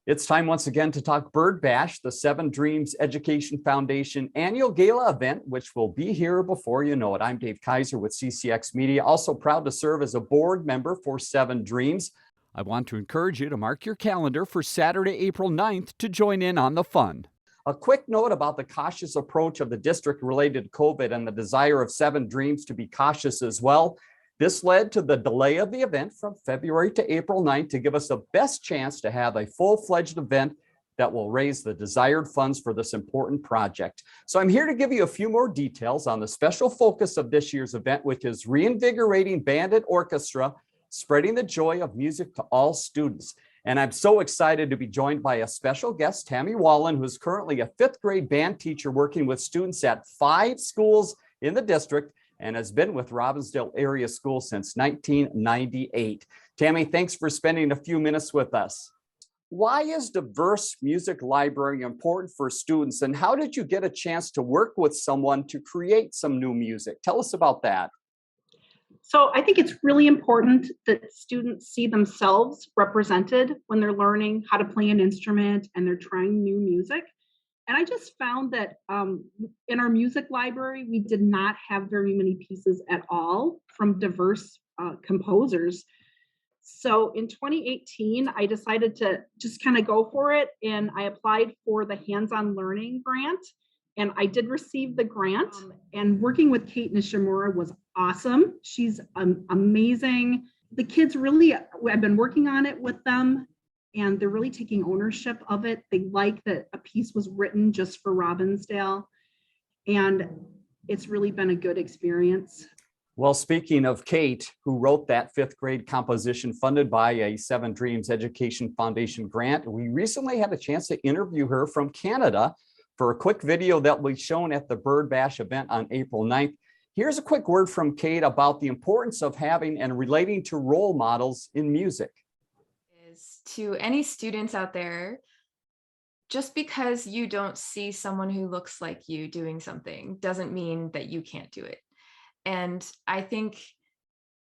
It's time once again to talk Bird Bash, the Seven Dreams Education Foundation annual gala event, which will be here before you know it. I'm Dave Kaiser with CCX Media, also proud to serve as a board member for Seven Dreams. I want to encourage you to mark your calendar for Saturday, April 9th to join in on the fun. A quick note about the cautious approach of the district related to COVID and the desire of Seven Dreams to be cautious as well. This led to the delay of the event from February to April 9th to give us the best chance to have a full-fledged event that will raise the desired funds for this important project. So I'm here to give you a few more details on the special focus of this year's event, which is Reinvigorating Band Orchestra, spreading the joy of music to all students. And I'm so excited to be joined by a special guest, Tammy Wallen, who is currently a fifth grade band teacher working with students at 5 schools in the district and has been with Robbinsdale area school since 1998. Tammy, thanks for spending a few minutes with us. Why is diverse music library important for students, and how did you get a chance to work with someone to create some new music? Tell us about that. So I think it's really important that students see themselves represented when they're learning how to play an instrument and they're trying new music. And I just found that in our music library, we did not have very many pieces at all from diverse composers. So in 2018, I decided to just kind of go for it. And I applied for the hands-on learning grant. And I did receive the grant. And working with Kate Nishimura was awesome. She's amazing. The kids really, I've been working on it with them, and they're really taking ownership of it. They like that a piece was written just for Robbinsdale, and it's really been a good experience. Well, speaking of Kate, who wrote that fifth grade composition funded by a Seven Dreams Education Foundation grant, we recently had a chance to interview her from Canada for a quick video that will be shown at the Bird Bash event on April 9th. Here's a quick word from Kate about the importance of having and relating to role models in music. To any students out there, just because you don't see someone who looks like you doing something doesn't mean that you can't do it. And I think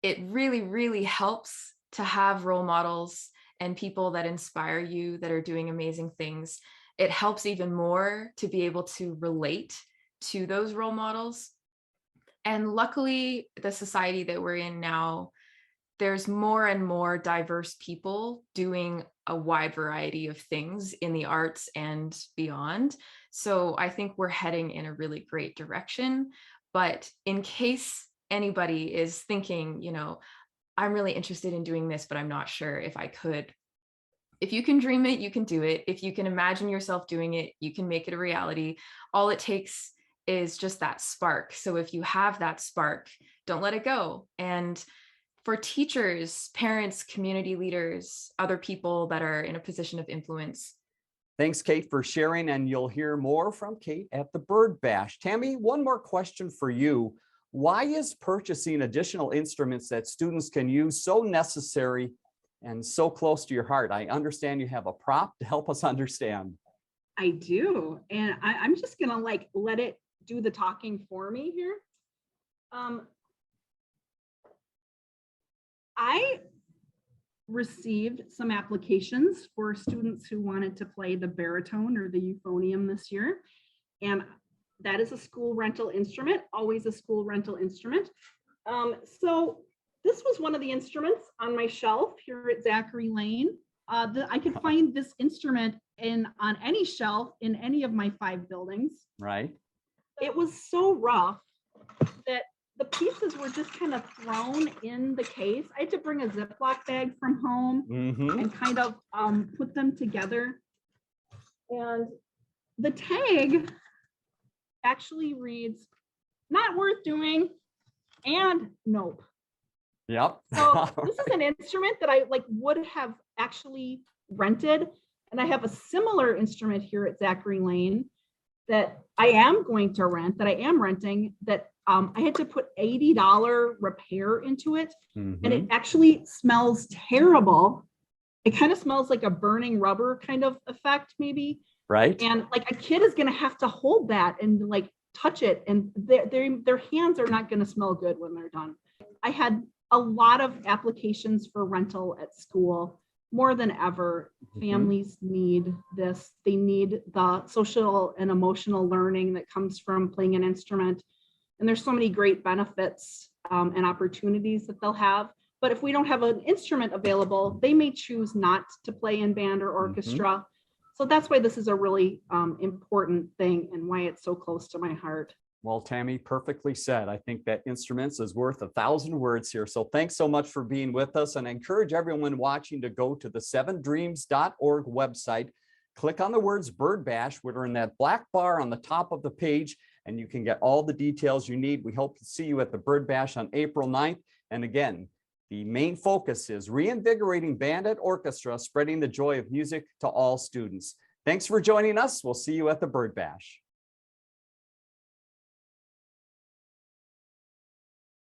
it really, really helps to have role models and people that inspire you that are doing amazing things. It helps even more to be able to relate to those role models. And luckily, the society that we're in now, there's more and more diverse people doing a wide variety of things in the arts and beyond. So I think we're heading in a really great direction. But in case anybody is thinking, I'm really interested in doing this, but I'm not sure if I could. If you can dream it, you can do it. If you can imagine yourself doing it, you can make it a reality. All it takes is just that spark. So if you have that spark, don't let it go. And for teachers, parents, community leaders, other people that are in a position of influence. Thanks, Kate, for sharing, and you'll hear more from Kate at the Bird Bash. Tammy, one more question for you. Why is purchasing additional instruments that students can use so necessary and so close to your heart? I understand you have a prop to help us understand. I do, and I'm just gonna let it do the talking for me here. I received some applications for students who wanted to play the baritone or the euphonium this year. And that is a school rental instrument, always a school rental instrument. So this was one of the instruments on my shelf here at Zachary Lane. I could find this instrument on any shelf in any of my 5 buildings. Right. It was so rough that the pieces were just kind of thrown in the case. I had to bring a Ziploc bag from home and kind of put them together. And the tag actually reads, "Not worth doing," and "Nope." Yep. So this is an instrument that I would have actually rented. And I have a similar instrument here at Zachary Lane that I am going to rent, that I am renting, that I had to put $80 repair into it. And it actually smells terrible. It kind of smells like a burning rubber kind of effect, maybe. Right. And a kid is going to have to hold that and touch it. And their hands are not going to smell good when they're done. I had a lot of applications for rental at school. more than ever, families need this. They need the social and emotional learning that comes from playing an instrument. And there's so many great benefits and opportunities that they'll have. But if we don't have an instrument available, they may choose not to play in band or orchestra. So that's why this is a really important thing and why it's so close to my heart. Well, Tammy, perfectly said. I think that instruments is worth 1,000 words here. So thanks so much for being with us, and I encourage everyone watching to go to the 7dreams.org website. Click on the words Bird Bash, which are in that black bar on the top of the page, and you can get all the details you need. We hope to see you at the Bird Bash on April 9th. And again, the main focus is Reinvigorating Band Orchestra, spreading the joy of music to all students. Thanks for joining us. We'll see you at the Bird Bash.